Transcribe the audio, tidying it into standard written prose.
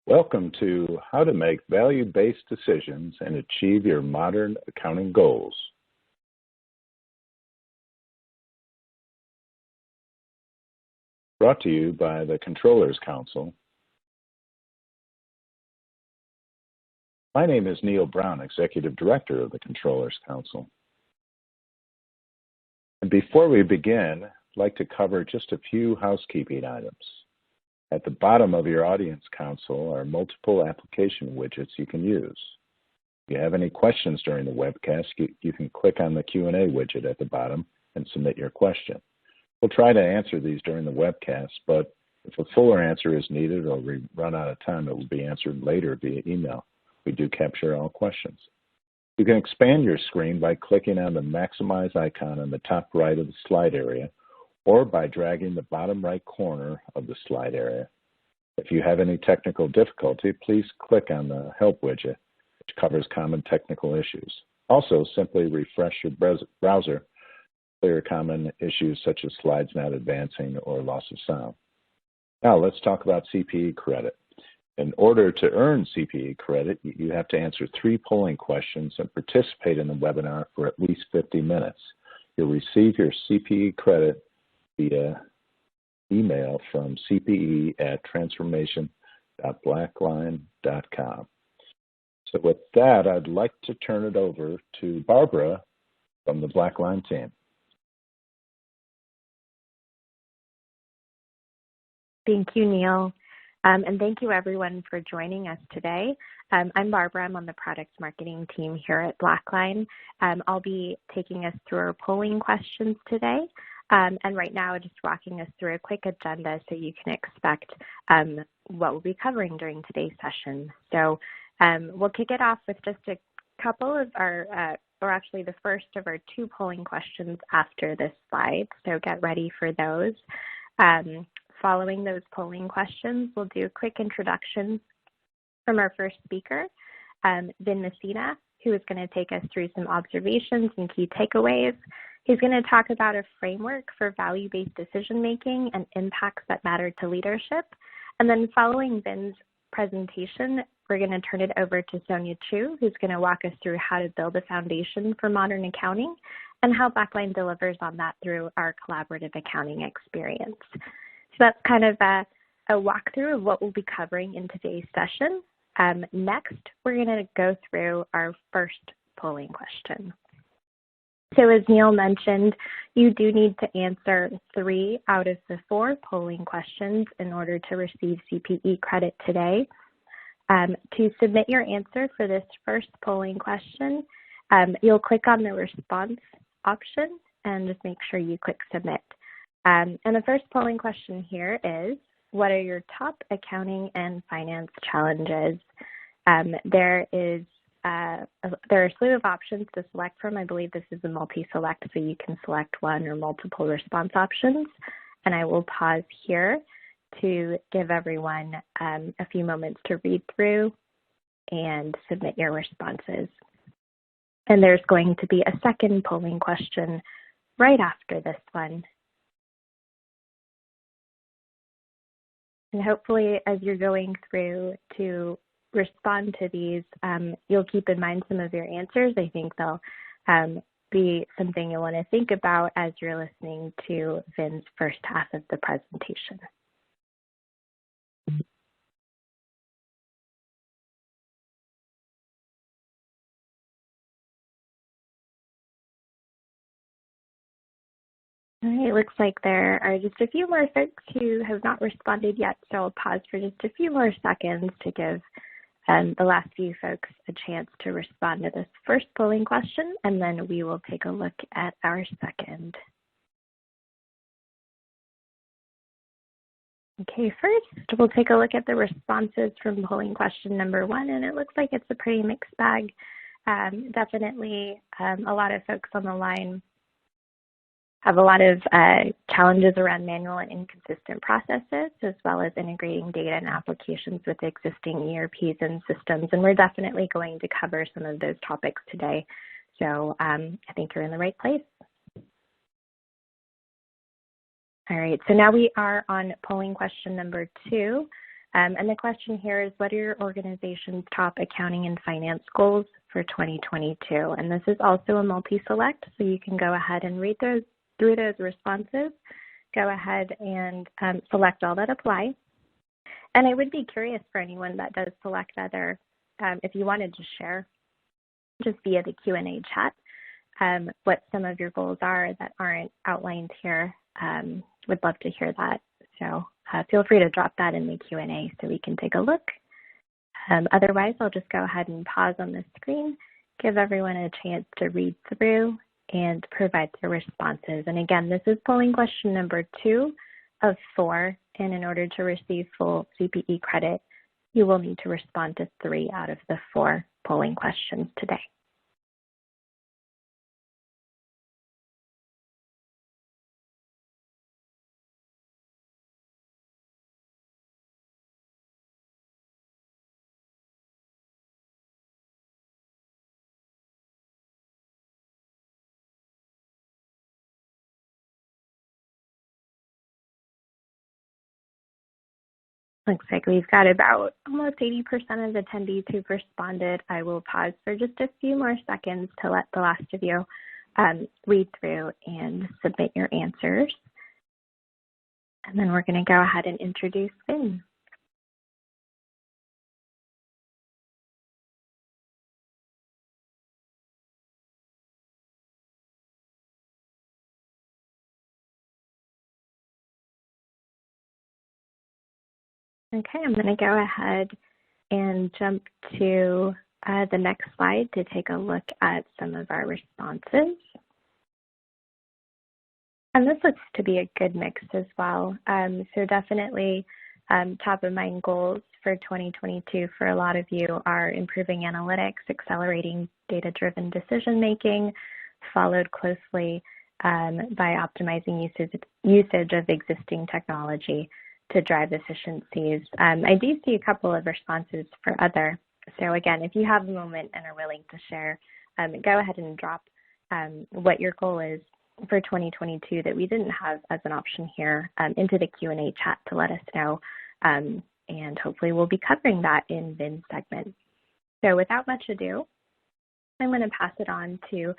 Welcome to How to Make Value-Based Decisions and Achieve Your Modern Accounting Goals. Brought to you by the Controllers Council. My name is Neil Brown, Executive Director of the Controllers Council. And before we begin, I'd like to cover just a few housekeeping items. At the bottom of your audience console are multiple application widgets you can use. If you have any questions during the webcast, you can click on the Q&A widget at the bottom and submit your question. We'll try to answer these during the webcast, but if a fuller answer is needed or we run out of time, it will be answered later via email. We do capture all questions. You can expand your screen by clicking on the maximize icon on the top right of the slide area, or by dragging the bottom right corner of the slide area. If you have any technical difficulty, please click on the Help widget, which covers common technical issues. Also, simply refresh your browser to clear common issues such as slides not advancing or loss of sound. Now, let's talk about CPE credit. In order to earn CPE credit, you have to answer 3 polling questions and participate in the webinar for at least 50 minutes. You'll receive your CPE credit via email from cpe@transformation.blackline.com. So with that, I'd like to turn it over to Barbara from the Blackline team. Thank you, Neil. And thank you everyone for joining us today. I'm Barbara. I'm on the product marketing team here at Blackline. I'll be taking us through our polling questions today. And right now, just walking us through a quick agenda so you can expect what we'll be covering during today's session. So we'll kick it off with just a couple of our, or actually the first of our 2 polling questions after this slide. So get ready for those. Following those polling questions, we'll do a quick introduction from our first speaker, Vin Messina, who is going to take us through some observations and key takeaways. He's going to talk about a framework for value-based decision-making and impacts that matter to leadership. And then following Vin's presentation, we're going to turn it over to Sonia Chu, who's going to walk us through how to build a foundation for modern accounting and how Blackline delivers on that through our collaborative accounting experience. So that's kind of a walkthrough of what we'll be covering in today's session. Next, we're going to go through our first polling question. So as Neil mentioned, you do need to answer 3 out of the 4 polling questions in order to receive CPE credit today. To submit your answer for this first polling question, you'll click on the response option and just make sure you click submit. And the first polling question here is, what are your top accounting and finance challenges? There are a slew of options to select from. I believe this is a multi-select, so you can select one or multiple response options. And I will pause here to give everyone a few moments to read through and submit your responses. And there's going to be a second polling question right after this one. And hopefully, as you're going through to respond to these, you'll keep in mind some of your answers. I think they'll be something you'll want to think about as you're listening to Vin's first half of the presentation. All right, it looks like there are just a few more folks who have not responded yet, so I'll pause for just a few more seconds to give the last few folks a chance to respond to this first polling question, and then we will take a look at our second. Okay, first we'll take a look at the responses from polling question number 1, and it looks like it's a pretty mixed bag. Definitely a lot of folks on the line have a lot of challenges around manual and inconsistent processes, as well as integrating data and applications with existing ERPs and systems. And we're definitely going to cover some of those topics today. So I think you're in the right place. All right, so now we are on polling question number 2. And the question here is, what are your organization's top accounting and finance goals for 2022? And this is also a multi-select, so you can go ahead and read through those responses. Go ahead and select all that apply. And I would be curious for anyone that does select other, if you wanted to share just via the Q&A chat, what some of your goals are that aren't outlined here. Would love to hear that. So feel free to drop that in the Q&A so we can take a look. Otherwise, I'll just go ahead and pause on the screen, give everyone a chance to read through and provide their responses. And again, this is polling question number 2 of 4. And in order to receive full CPE credit, you will need to respond to 3 out of the 4 polling questions today. Looks like we've got about almost 80% of attendees who've responded. I will pause for just a few more seconds to let the last of you read through and submit your answers. And then we're going to go ahead and introduce Finn. Okay, I'm going to go ahead and jump to the next slide to take a look at some of our responses. And this looks to be a good mix as well. So definitely top of mind goals for 2022 for a lot of you are improving analytics, accelerating data-driven decision-making, followed closely by optimizing usage of existing technology to drive efficiencies. I do see a couple of responses for other. So again, if you have a moment and are willing to share, go ahead and drop what your goal is for 2022 that we didn't have as an option here into the Q&A chat to let us know. And hopefully we'll be covering that in Vin's segment. So without much ado, I'm going to pass it on to